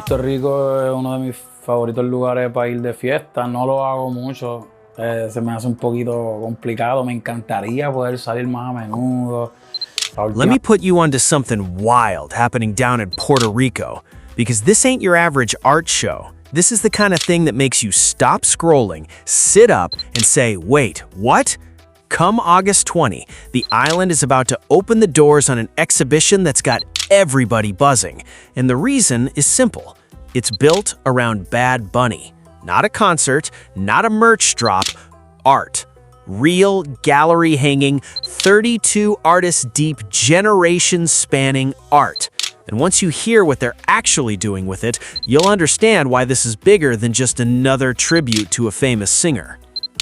Puerto Rico es uno de mis favoritos lugares para ir de fiesta. No lo hago mucho. Se me hace un poquito complicado. Me encantaría poder salir más a menudo. Let me put you onto something wild happening down in Puerto Rico, because this ain't your average art show. This is the kind of thing that makes you stop scrolling, sit up, and say, wait, what? Come August 20, the island is about to open the doors on an exhibition that's got everybody buzzing. And the reason is simple. It's built around Bad Bunny. Not a concert, not a merch drop, art. Real, gallery-hanging, 32 artists deep, generation-spanning art. And once you hear what they're actually doing with it, you'll understand why this is bigger than just another tribute to a famous singer.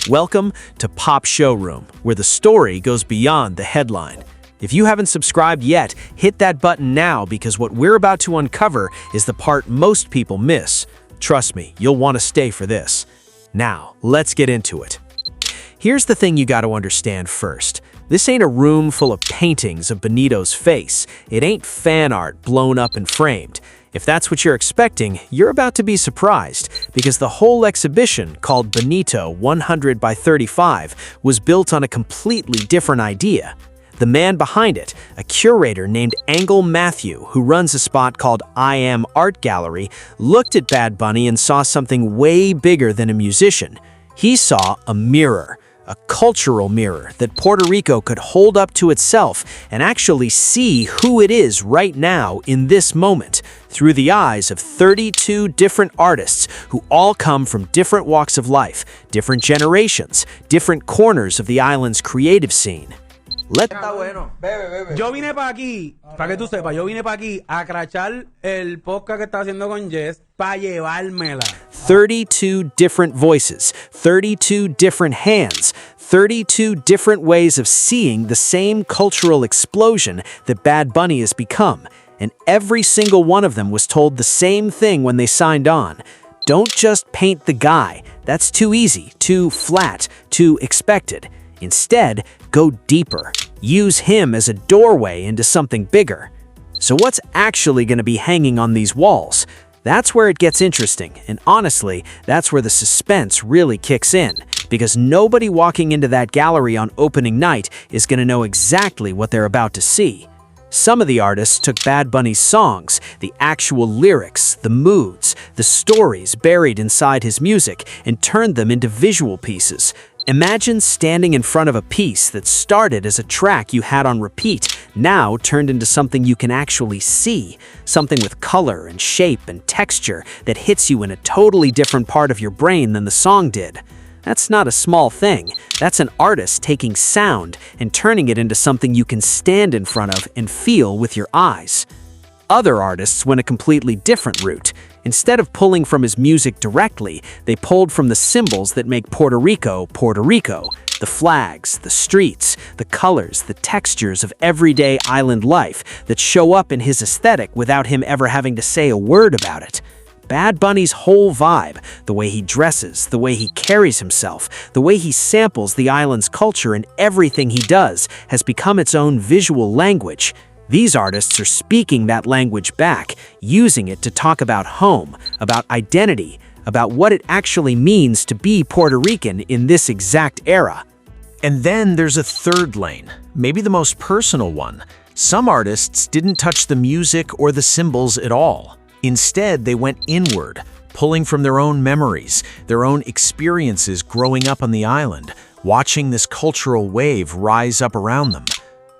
Welcome to Pop Showroom, where the story goes beyond the headline. If you haven't subscribed yet, hit that button now, because what we're about to uncover is the part most people miss. Trust me, you'll want to stay for this. Now, let's get into it. Here's the thing you got to understand first. This ain't a room full of paintings of Benito's face. It ain't fan art blown up and framed. If that's what you're expecting, you're about to be surprised, because the whole exhibition, called Benito 100 by 35, was built on a completely different idea. The man behind it, a curator named Angle Matthew, who runs a spot called I Am Art Gallery, looked at Bad Bunny and saw something way bigger than a musician. He saw a mirror. A cultural mirror that Puerto Rico could hold up to itself and actually see who it is right now in this moment through the eyes of 32 different artists who all come from different walks of life, different generations, different corners of the island's creative scene. Está bueno. Bebe. Yo vine para aquí, para que tú sepas, yo vine para aquí a crachar el podcast que está haciendo con Jess para llevármela. 32 different voices, 32 different hands, 32 different ways of seeing the same cultural explosion that Bad Bunny has become. And every single one of them was told the same thing when they signed on. Don't just paint the guy. That's too easy, too flat, too expected. Instead, go deeper. Use him as a doorway into something bigger. So what's actually going to be hanging on these walls? That's where it gets interesting, and honestly, that's where the suspense really kicks in, because nobody walking into that gallery on opening night is going to know exactly what they're about to see. Some of the artists took Bad Bunny's songs, the actual lyrics, the moods, the stories buried inside his music, and turned them into visual pieces. Imagine standing in front of a piece that started as a track you had on repeat, now turned into something you can actually see, something with color and shape and texture that hits you in a totally different part of your brain than the song did. That's not a small thing. That's an artist taking sound and turning it into something you can stand in front of and feel with your eyes. Other artists went a completely different route. Instead of pulling from his music directly, they pulled from the symbols that make Puerto Rico, Puerto Rico. The flags, the streets, the colors, the textures of everyday island life that show up in his aesthetic without him ever having to say a word about it. Bad Bunny's whole vibe, the way he dresses, the way he carries himself, the way he samples the island's culture and everything he does, has become its own visual language. These artists are speaking that language back, using it to talk about home, about identity, about what it actually means to be Puerto Rican in this exact era. And then there's a third lane, maybe the most personal one. Some artists didn't touch the music or the symbols at all. Instead, they went inward, pulling from their own memories, their own experiences growing up on the island, watching this cultural wave rise up around them.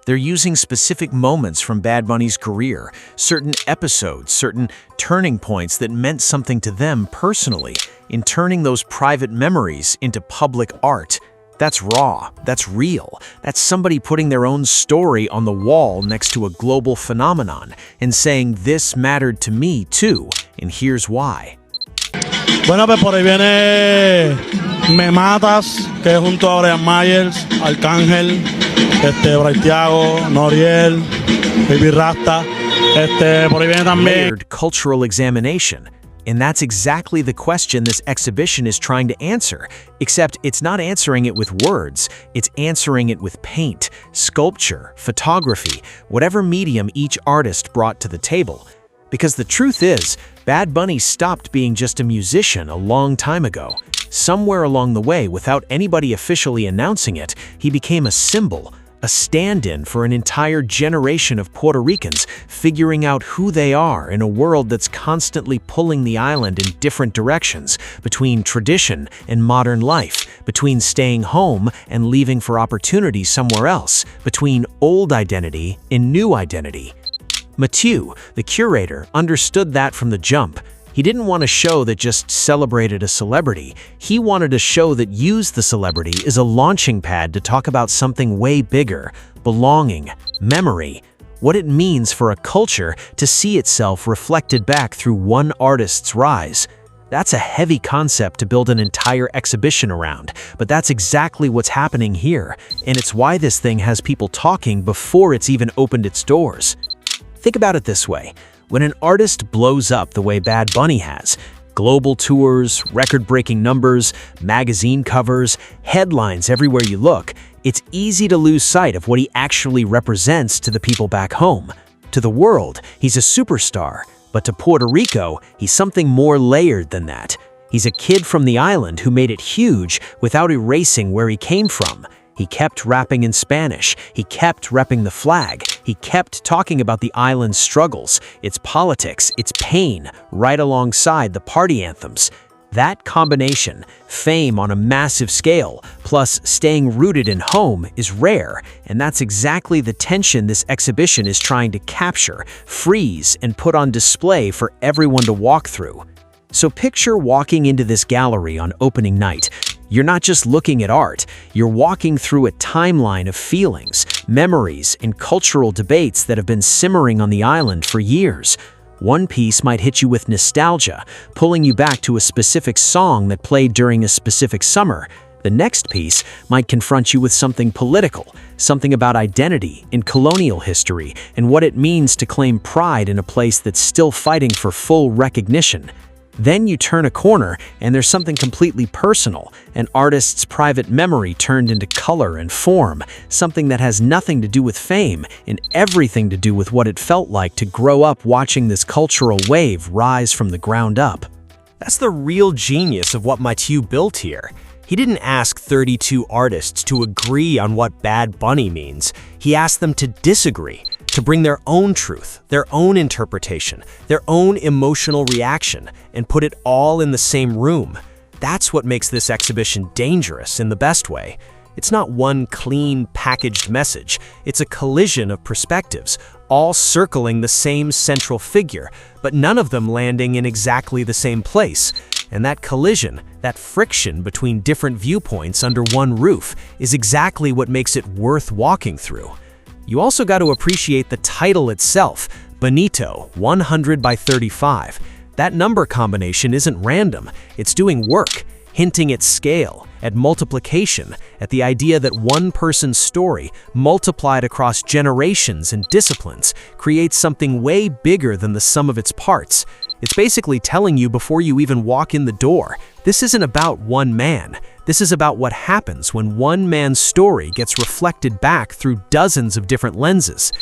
They're using specific moments from Bad Bunny's career, certain episodes, certain turning points that meant something to them personally, in turning those private memories into public art. That's raw, that's real, that's somebody putting their own story on the wall next to a global phenomenon and saying this mattered to me too, and here's why. Bueno, pues por ahí viene Me Matas, que es junto a Brian Myers, Arcángel, Braithiago, Noriel, Baby Rasta, por ahí viene también. Layered cultural examination. And that's exactly the question this exhibition is trying to answer, except it's not answering it with words, it's answering it with paint, sculpture, photography, whatever medium each artist brought to the table. Because the truth is, Bad Bunny stopped being just a musician a long time ago. Somewhere along the way, without anybody officially announcing it, he became a symbol, a stand-in for an entire generation of Puerto Ricans figuring out who they are in a world that's constantly pulling the island in different directions, between tradition and modern life, between staying home and leaving for opportunity somewhere else, between old identity and new identity. Mathieu, the curator, understood that from the jump. He didn't want a show that just celebrated a celebrity. He wanted a show that used the celebrity as a launching pad to talk about something way bigger: belonging, memory, what it means for a culture to see itself reflected back through one artist's rise. That's a heavy concept to build an entire exhibition around, but that's exactly what's happening here, and it's why this thing has people talking before it's even opened its doors. Think about it this way. When an artist blows up the way Bad Bunny has, global tours, record-breaking numbers, magazine covers, headlines everywhere you look, it's easy to lose sight of what he actually represents to the people back home. To the world, he's a superstar, but to Puerto Rico, he's something more layered than that. He's a kid from the island who made it huge without erasing where he came from. He kept rapping in Spanish, he kept repping the flag, he kept talking about the island's struggles, its politics, its pain, right alongside the party anthems. That combination, fame on a massive scale, plus staying rooted in home, is rare, and that's exactly the tension this exhibition is trying to capture, freeze, and put on display for everyone to walk through. So picture walking into this gallery on opening night. You're not just looking at art, you're walking through a timeline of feelings, memories, and cultural debates that have been simmering on the island for years. One piece might hit you with nostalgia, pulling you back to a specific song that played during a specific summer. The next piece might confront you with something political, something about identity and colonial history, and what it means to claim pride in a place that's still fighting for full recognition. Then you turn a corner and there's something completely personal, an artist's private memory turned into color and form, something that has nothing to do with fame and everything to do with what it felt like to grow up watching this cultural wave rise from the ground up. That's the real genius of what Mathieu built here. He didn't ask 32 artists to agree on what Bad Bunny means. He asked them to disagree, to bring their own truth, their own interpretation, their own emotional reaction, and put it all in the same room. That's what makes this exhibition dangerous in the best way. It's not one clean, packaged message. It's a collision of perspectives, all circling the same central figure, but none of them landing in exactly the same place. And that collision, that friction between different viewpoints under one roof, is exactly what makes it worth walking through. You also got to appreciate the title itself, Benito, 100 by 35. That number combination isn't random, it's doing work, hinting at scale, at multiplication, at the idea that one person's story, multiplied across generations and disciplines, creates something way bigger than the sum of its parts. It's basically telling you before you even walk in the door, this isn't about one man. This is about what happens when one man's story gets reflected back through dozens of different lenses.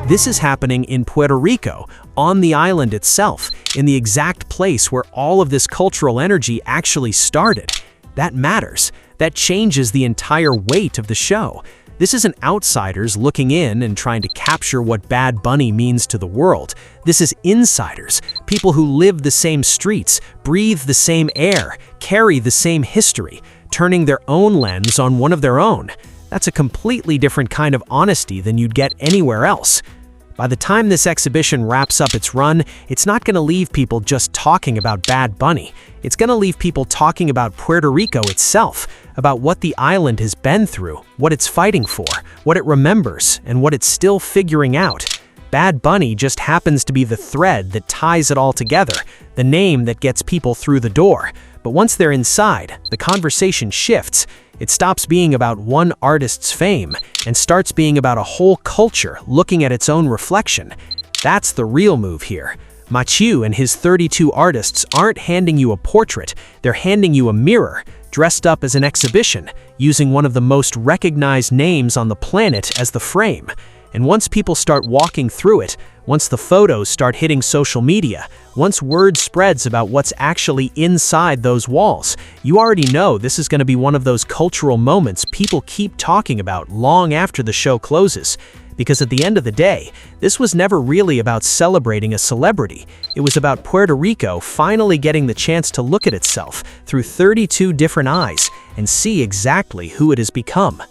This is happening in Puerto Rico, on the island itself, in the exact place where all of this cultural energy actually started. That matters. That changes the entire weight of the show. This isn't outsiders looking in and trying to capture what Bad Bunny means to the world. This is insiders, people who live the same streets, breathe the same air, carry the same history, turning their own lens on one of their own. That's a completely different kind of honesty than you'd get anywhere else. By the time this exhibition wraps up its run, it's not going to leave people just talking about Bad Bunny. It's going to leave people talking about Puerto Rico itself, about what the island has been through, what it's fighting for, what it remembers, and what it's still figuring out. Bad Bunny just happens to be the thread that ties it all together, the name that gets people through the door. But once they're inside, the conversation shifts. It stops being about one artist's fame and starts being about a whole culture looking at its own reflection. That's the real move here. Machu and his 32 artists aren't handing you a portrait, they're handing you a mirror, dressed up as an exhibition, using one of the most recognized names on the planet as the frame. And once people start walking through it, once the photos start hitting social media, once word spreads about what's actually inside those walls, you already know this is going to be one of those cultural moments people keep talking about long after the show closes. Because at the end of the day, this was never really about celebrating a celebrity. It was about Puerto Rico finally getting the chance to look at itself through 32 different eyes and see exactly who it has become.